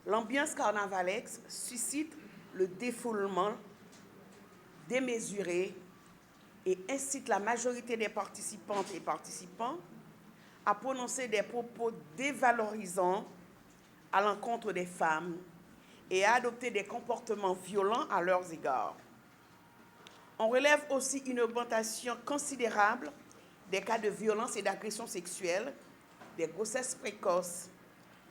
L'ambiance carnavalesque suscite le défoulement démesuré et incite la majorité des participantes et participants à prononcer des propos dévalorisants à l'encontre des femmes et à adopter des comportements violents à leurs égards. On relève aussi une augmentation considérable des cas de violence et d'agression sexuelle, des grossesses précoces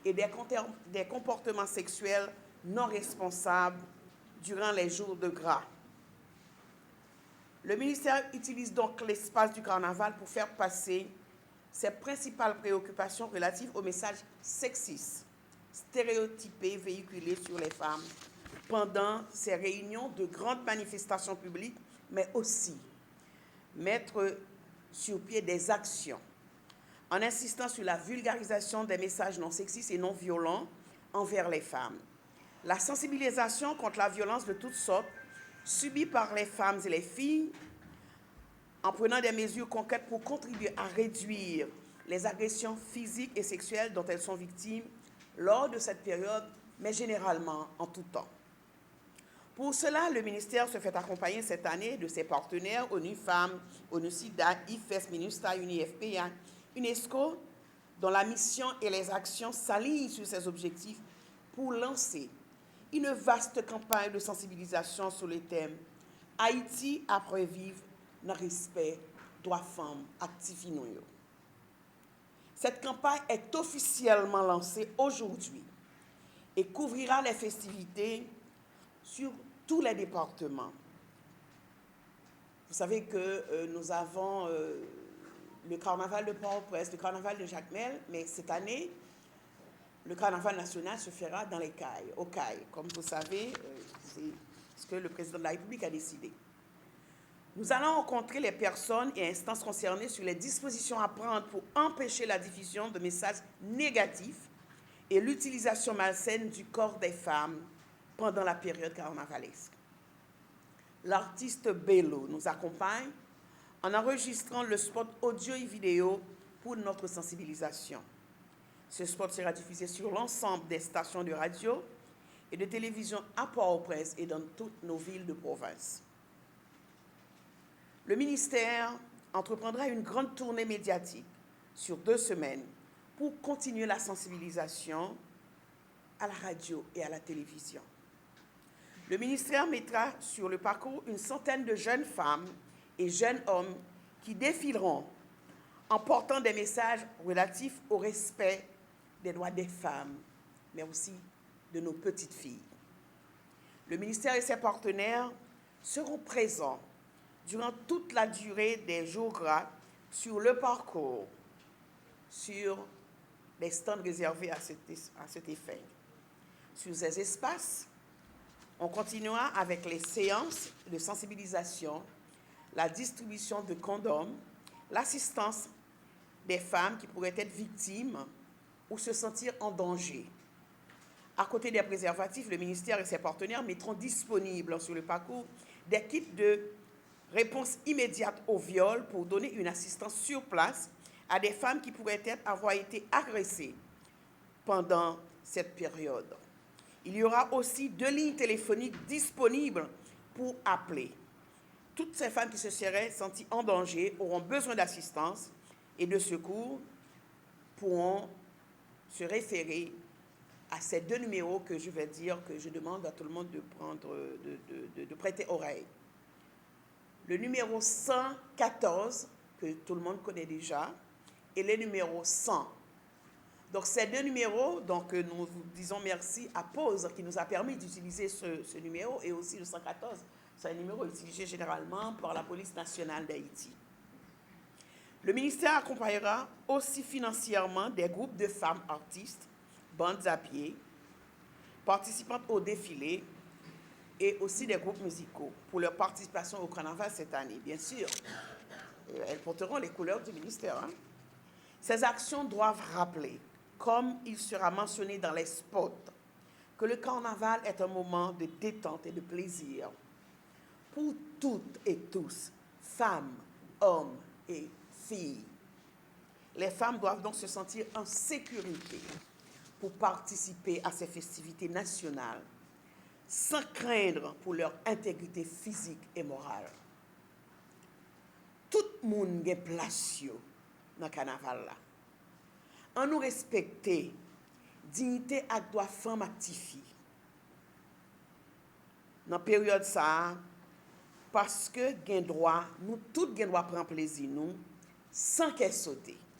et des comportements sexuels non responsables durant les jours de gras. Le ministère utilise donc l'espace du carnaval pour faire passer ses principales préoccupations relatives aux messages sexistes, stéréotypés véhiculés sur les femmes pendant ces réunions de grandes manifestations publiques, mais aussi mettre sur pied des actions en insistant sur la vulgarisation des messages non sexistes et non violents envers les femmes, la sensibilisation contre la violence de toutes sortes subie par les femmes et les filles, en prenant des mesures concrètes pour contribuer à réduire les agressions physiques et sexuelles dont elles sont victimes lors de cette période, mais généralement en tout temps. Pour cela, le ministère se fait accompagner cette année de ses partenaires ONU Femmes, ONU SIDA, IFES, MINUSTA, UNIFPA, UNESCO, dont la mission et les actions s'alignent sur ces objectifs pour lancer une vaste campagne de sensibilisation sur le thème Haïti après vivre dans le respect droits femmes actifs. Cette campagne est officiellement lancée aujourd'hui et couvrira les festivités sur tous les départements. Vous savez que nous avons le carnaval de Port-au-Prince, le carnaval de Jacmel, mais cette année, le carnaval national se fera dans les Cayes, aux Cayes. Comme vous savez, c'est ce que le président de la République a décidé. Nous allons rencontrer les personnes et instances concernées sur les dispositions à prendre pour empêcher la diffusion de messages négatifs et l'utilisation malsaine du corps des femmes pendant la période carnavalesque. L'artiste Bello nous accompagne en enregistrant le spot audio et vidéo pour notre sensibilisation. Ce spot sera diffusé sur l'ensemble des stations de radio et de télévision à Port-au-Prince et dans toutes nos villes de province. Le ministère entreprendra une grande tournée médiatique sur 2 semaines pour continuer la sensibilisation à la radio et à la télévision. Le ministère mettra sur le parcours une centaine de jeunes femmes et jeunes hommes qui défileront en portant des messages relatifs au respect des droits des femmes, mais aussi de nos petites filles. Le ministère et ses partenaires seront présents durant toute la durée des jours gras sur le parcours, sur les stands réservés à cet effet. Sur ces espaces, on continuera avec les séances de sensibilisation, la distribution de condoms, l'assistance des femmes qui pourraient être victimes ou se sentir en danger. À côté des préservatifs, le ministère et ses partenaires mettront disponibles sur le parcours des kits de réponse immédiate au viol pour donner une assistance sur place à des femmes qui pourraient avoir été agressées pendant cette période. Il y aura aussi 2 lignes téléphoniques disponibles pour appeler. Toutes ces femmes qui se seraient senties en danger auront besoin d'assistance et de secours pourront se référer à ces 2 numéros que je vais dire, que je demande à tout le monde de prêter oreille. Le numéro 114, que tout le monde connaît déjà, et le numéro 100. Donc, ces 2 numéros, donc nous vous disons merci à Pause qui nous a permis d'utiliser ce numéro, et aussi le 114, c'est un numéro utilisé généralement par la police nationale d'Haïti. Le ministère accompagnera aussi financièrement des groupes de femmes artistes, bandes à pied, participantes au défilé, et aussi des groupes musicaux pour leur participation au carnaval cette année. Bien sûr, elles porteront les couleurs du ministère. Ces actions doivent rappeler, comme il sera mentionné dans les spots, que le carnaval est un moment de détente et de plaisir pour toutes et tous, femmes, hommes et filles. Les femmes doivent donc se sentir en sécurité pour participer à ces festivités nationales sans craindre pour leur intégrité physique et morale. Tout le monde a place dans le carnaval. En nous respecter, dignité et droit femme actifie. Dans la période ça, parce que gain droit, nous tous gain droit prendre plaisir nous sans qu'elle saute.